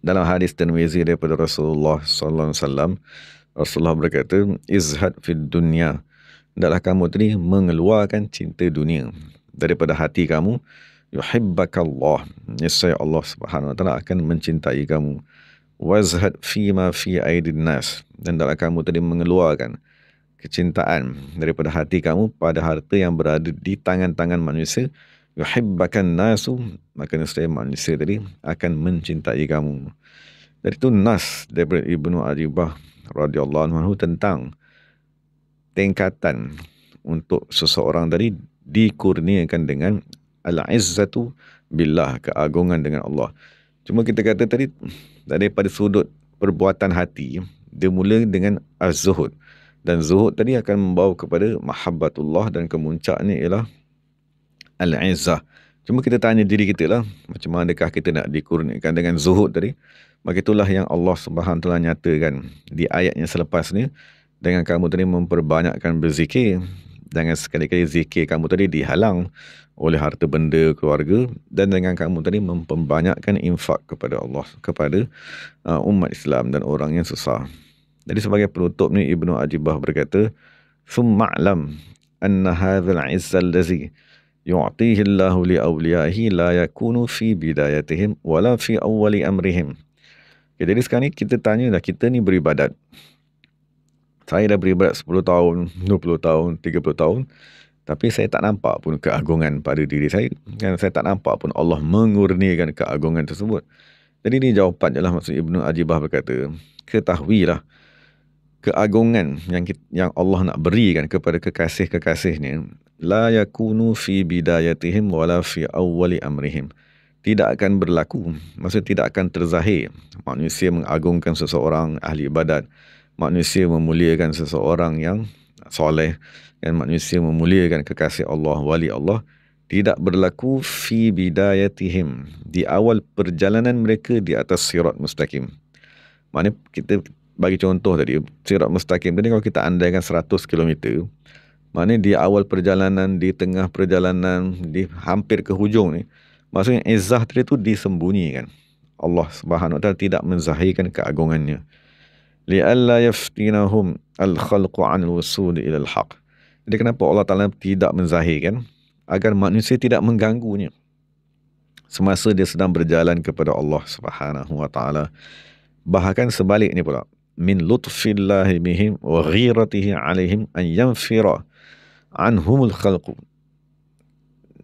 Dalam hadis Tirmizi daripada Rasulullah sallallahu alaihi wasallam, Rasulullah berkata, izhad fid dunya, hendaklah kamu tadi mengeluarkan cinta dunia daripada hati kamu, yuhibbakallah, niscaya Allah Subhanahu wa taala akan mencintai kamu. Wazhad fima fi aidin nas, dan hendaklah kamu tadi mengeluarkan kecintaan daripada hati kamu pada harta yang berada di tangan-tangan manusia, yuhibbakan nasu, maka nescaya manusia tadi akan mencintai kamu. Dari itu nas daripada Ibnu Ajibah radhiyallahu anhu tentang tingkatan untuk seseorang tadi dikurniakan dengan al-izzatu billah, keagungan dengan Allah. Cuma kita kata tadi daripada sudut perbuatan hati, dia mula dengan az-zuhud, dan zuhud tadi akan membawa kepada mahabbatullah, dan kemuncaknya ialah al-izzah. Cuma kita tanya diri kita lah, macam manakah kita nak dikurniakan dengan zuhud tadi? Maka itulah yang Allah Subhanahu wa taala nyatakan di ayat yang selepas ni, dengan kamu tadi memperbanyakkan berzikir, jangan sekali-kali zikir kamu tadi dihalang oleh harta benda keluarga, dan dengan kamu tadi memperbanyakkan infak kepada Allah, kepada umat Islam dan orang yang susah. Jadi sebagai penutup ni Ibnu Ajibah berkata, "Summa'lam anna hadzal 'izza allazi yu'tihi Allahu li awliyaihi la yakunu fi bidayatihim wala fi awwali amrihim." Okay, jadi sekarang ni kita tanya dah, kita ni beribadat. Saya dah beribadat 10 tahun, 20 tahun, 30 tahun, tapi saya tak nampak pun keagungan pada diri saya. Kan, saya tak nampak pun Allah mengurniakan keagungan tersebut. Jadi ini jawapan ialah, maksud Ibnu Ajibah berkata, ketahuilah keagungan yang Allah nak berikan kepada kekasih-kekasihnya, la yakunu fi bidayatihim wala fi awwali amrihim. Tidak akan berlaku, maksud tidak akan terzahir manusia mengagungkan seseorang ahli ibadat, manusia memuliakan seseorang yang soleh, dan manusia memuliakan kekasih Allah, wali Allah, tidak berlaku fi bidayatihim, di awal perjalanan mereka di atas sirat mustaqim. Maknanya kita bagi contoh tadi, sirat mustaqim tadi kalau kita andaikan 100 km, maknanya di awal perjalanan, di tengah perjalanan, di hampir ke hujung ni, maksudnya izzah tadi tu disembunyikan. Allah Subhanahu wa taala tidak menzahirkan keagungannya. Li'alla yaftinahum al-khalqu 'anil wusul ila al-haq. Jadi kenapa Allah Taala tidak menzahirkan? Agar manusia tidak mengganggunya semasa dia sedang berjalan kepada Allah Subhanahu wa taala. Bahkan sebaliknya pula, min lutfillahi bihim wa ghiratihi 'alaihim an yanfira anhumul khalqu.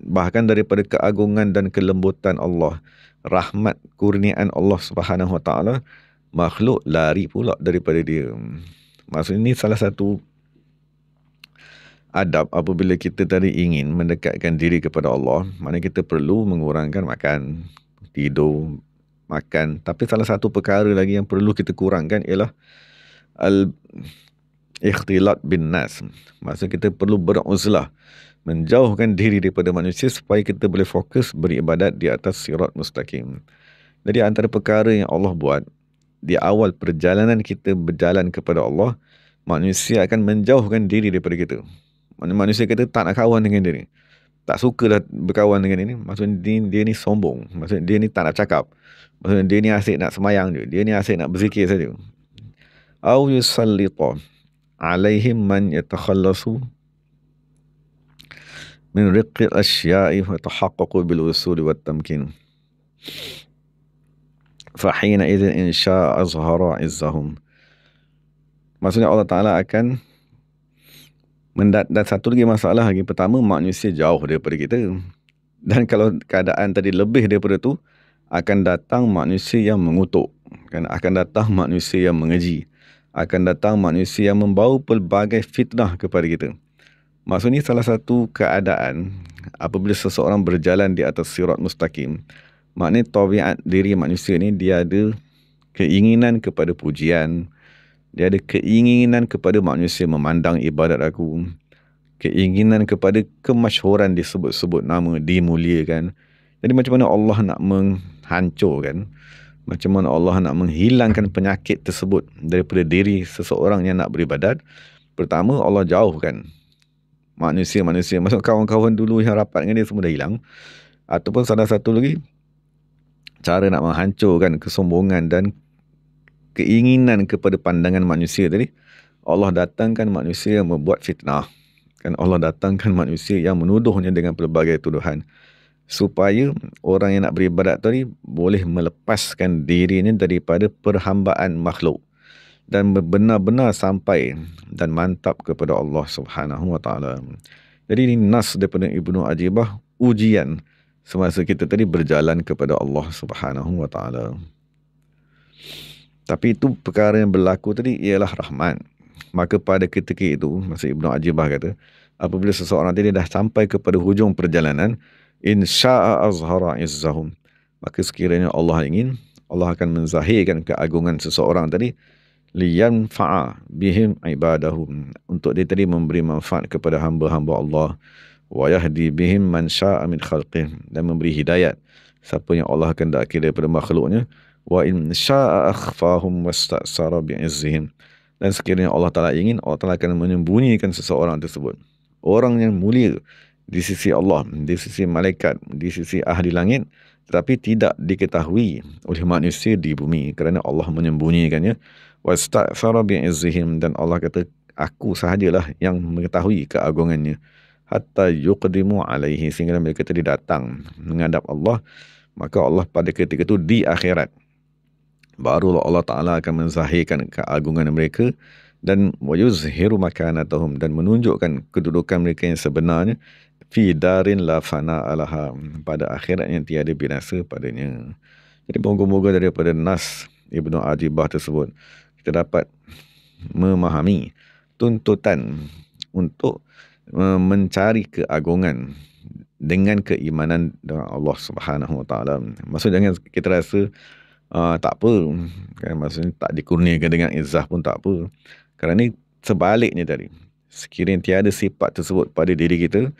Bahkan daripada keagungan dan kelembutan Allah, rahmat kurniaan Allah Subhanahu wa taala, makhluk lari pula daripada dia. Maksudnya ini salah satu adab apabila kita tadi ingin mendekatkan diri kepada Allah, maknanya kita perlu mengurangkan makan, tidur, makan. Tapi salah satu perkara lagi yang perlu kita kurangkan ialah al-ikhtilat bin nas. Maksudnya kita perlu beruzlah, menjauhkan diri daripada manusia supaya kita boleh fokus beribadat di atas sirat mustaqim. Jadi antara perkara yang Allah buat di awal perjalanan kita berjalan kepada Allah, manusia akan menjauhkan diri daripada kita. Manusia kata tak nak kawan dengan dia ni, tak suka dah berkawan dengan dia ni. Maksudnya dia ni sombong, maksudnya dia ni tak nak cakap, maksudnya dia ni asyik nak semayang je, dia ni asyik nak berzikir saja. Au yusallita alaihim man yatakhallasu min riqqil asya'i wa tahaqqaqu bil usuli wat tamkin. Fa hina idzin insya azhara izzahum. Maksudnya Allah Taala akan dan satu lagi masalah lagi, pertama manusia jauh daripada kita, dan kalau keadaan tadi lebih daripada tu, akan datang manusia yang mengutuk, kan, akan datang manusia yang mengeji, akan datang manusia yang membawa pelbagai fitnah kepada kita. Maksudnya salah satu keadaan apabila seseorang berjalan di atas sirat mustaqim, maknanya tabiat diri manusia ni dia ada keinginan kepada pujian, dia ada keinginan kepada manusia memandang ibadat aku, keinginan kepada kemasyhuran, disebut-sebut nama, dimuliakan. Jadi macam mana Allah nak menghancurkan, macam mana Allah nak menghilangkan penyakit tersebut daripada diri seseorang yang nak beribadat? Pertama, Allah jauhkan manusia-manusia, maksud kawan-kawan dulu yang rapat dengan dia semua dah hilang. Ataupun salah satu lagi, cara nak menghancurkan kesombongan dan keinginan kepada pandangan manusia tadi, Allah datangkan manusia yang membuat fitnah. Kan Allah datangkan manusia yang menuduhnya dengan pelbagai tuduhan, supaya orang yang nak beribadat tadi boleh melepaskan dirinya daripada perhambaan makhluk dan benar-benar sampai dan mantap kepada Allah Subhanahu wa taala. Jadi ini nas daripada Ibnu Ajibah, ujian semasa kita tadi berjalan kepada Allah Subhanahu wa taala. Tapi itu perkara yang berlaku tadi ialah rahmat. Maka pada ketika itu, masa Ibnu Ajibah kata, apabila seseorang tadi dah sampai kepada hujung perjalanan, insya'a azhara izzahum, maka sekiranya Allah ingin, Allah akan menzahirkan keagungan seseorang tadi, liyanfa'a bihim ibadahum, untuk dia tadi memberi manfaat kepada hamba-hamba Allah, wa yahdi bihim man sya'a min khalqih, dan memberi hidayat siapa yang Allah kehendaki daripada makhluknya, wa in sya'a akhfahum wasta'sara bi'izzihim, dan sekiranya Allah Ta'ala ingin, Allah Ta'ala akan menyembunyikan seseorang tersebut, orang yang mulia di sisi Allah, di sisi malaikat, di sisi ahli langit, tetapi tidak diketahui oleh manusia di bumi kerana Allah menyembunyikannya. Wasta'sara bi'izzihim, dan Allah kata aku sahajalah yang mengetahui keagungannya, hatta yuqdimu alaihi, sehingga mereka tadi datang menghadap Allah. Maka Allah pada ketika itu di akhirat barulah Allah Ta'ala akan menzahirkan keagungan mereka dan wayuzhiru makanatahum, dan menunjukkan kedudukan mereka yang sebenarnya, fi darin la fana alaha, pada akhirat yang tiada binasa padanya. Jadi moga-moga daripada nas Ibnu Ajibah tersebut kita dapat memahami tuntutan untuk mencari keagungan dengan keimanan dengan Allah Subhanahu wa taala. Maksud jangan kita rasa tak apa, kan, maksudnya tak dikurniakan dengan izzah pun tak apa. Kerana sebaliknya tadi, sekiranya tiada sifat tersebut pada diri kita,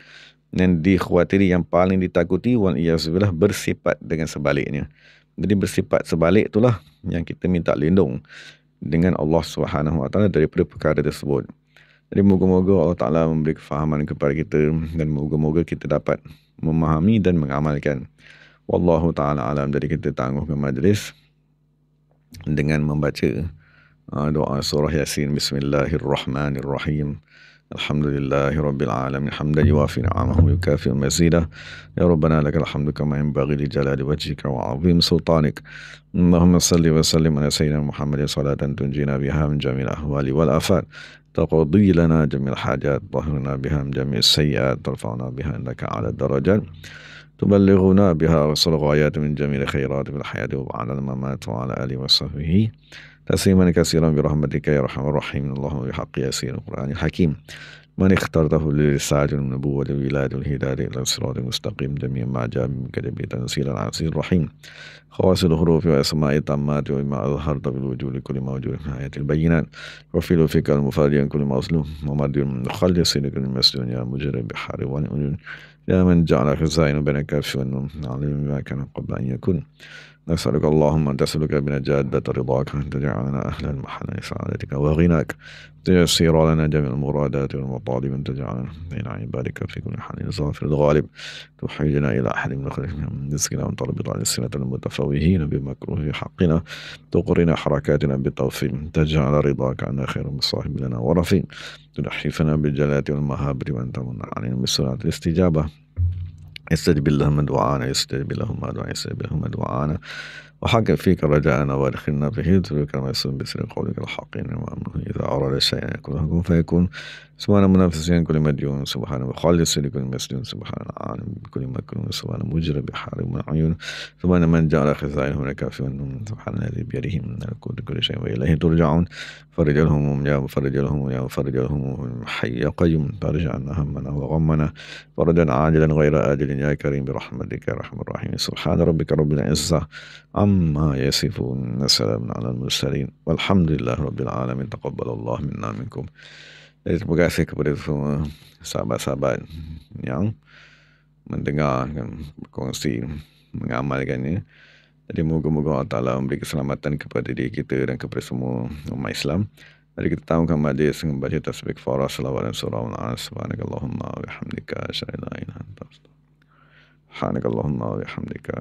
dan dikhawatiri yang paling ditakuti wal iyazbillah bersifat dengan sebaliknya. Jadi bersifat sebalik itulah yang kita minta lindung dengan Allah Subhanahu wa taala daripada perkara tersebut. Jadi moga-moga Allah Ta'ala memberi kefahaman kepada kita, dan moga-moga kita dapat memahami dan mengamalkan. Wallahu ta'ala alam. Jadi kita tangguhkan majlis dengan membaca doa surah Yasin. Bismillahirrahmanirrahim. Alhamdulillahi Rabbil Alamin, hamdan yuwafi ni'amahu wa yukafi mazidah. Ya Rabbana lakal hamdu kama yanbaghi li jalali wajhika wa 'azim sultanik. Allahumma salli wa sallim ala sayyidina Muhammadin salatan tunjina biha min jamil ahwali wal afat, taqdi lana jamil hajat, tahhirna biha min jamil sayyiat, tarfa'na biha indaka 'ala darajat, tuballighuna biha wasal ghayat min jamil khairat fil hayati wa ba'da al mamat, wa ala alihi wa sahbihi تسليما كثيرا برحمتك يا ارحم الراحمين. اللهم بحق ياسين القرآن الحكيم من اخترته لرسالة النبوة والولاية والهداية إلى الصراط المستقيم جميعا ما جاء منك جميع تنزيل العزيز الرحيم خواص الحروف وأسماء التامات وما أظهرت بالوجود لكل موجود من آيات البينات وفي لطفك المفرد عن كل مظلوم ومد المخلص لكل مسجون يا مجرب بحار ونعون يا من جعل خزائن بين الكهف والنوم نعلم ما كان قبل أن يكون. نسألك اللهم أن تسلك بنا جادة رضاك، أن تجعلنا أهل المحل سعادتك وغناك، تيسير لنا جميع المرادات والمطالب، أن تجعلنا بين عبادك في كل حال ظافر الغالب، تحيجنا إلى أحد من خلفنا من رزقنا، وأن تربط على السنة المتفوهين بمكروه حقنا، تقرنا حركاتنا بالتوفيق، تجعل رضاك عنا خير مصاحب لنا ورفيق، تنحفنا بالجلات والمهابر، وأن تمن علينا بالسرعة الاستجابة. استجب اللهم دعانا، استجب اللهم دعانا، استجب اللهم دعانا، وحقق فيك رجاءنا وادخلنا في حفظك الميسور بسر قولك الحقين وأمره إذا أراد شيئا يكون له كن فيكون. سبحان منافس كل مديون، سبحان مخلص لكل مسلم، سبحان عالم بكل مكروه، سبحان مجرب بحارم العيون، سبحان من جعل خزائنه هناك في النون، سبحان الذي بيده من كل شيء وإليه ترجعون. فرج الهموم يا مفرج الهموم يا مفرج الهموم حي يا قيوم، فرج عنا همنا وغمنا فرجا عاجلا غير آجل يا كريم برحمتك يا أرحم الراحمين. سبحان ربك رب العزة عما يصفون، سلام على المرسلين والحمد لله رب العالمين. Taqabbal Allah minna minkum. Jadi terima kasih kepada semua sahabat-sahabat yang mendengar dan berkongsi mengamalkannya. Jadi moga-moga Allah Ta'ala memberi keselamatan kepada diri kita dan kepada semua umat Islam. Jadi kita tahu kan majlis membaca tasbih farah, salawat dan surah al-As. Subhanakallahumma wa bihamdika asyhadu an la ilaha illa anta astaghfiruka. Subhanakallahumma wa bihamdika.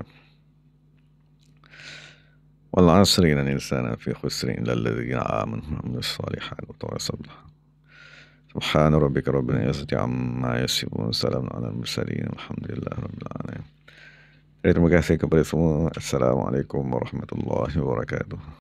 والعصر إن الإنسان في خسر إلا الذين آمنوا وعملوا الصالحات وتواصوا بالحق. سبحان ربك رب العزة عما يصفون، سلام على المرسلين والحمد لله رب العالمين. Terima kasih kepada semua. Assalamualaikum warahmatullahi wabarakatuh.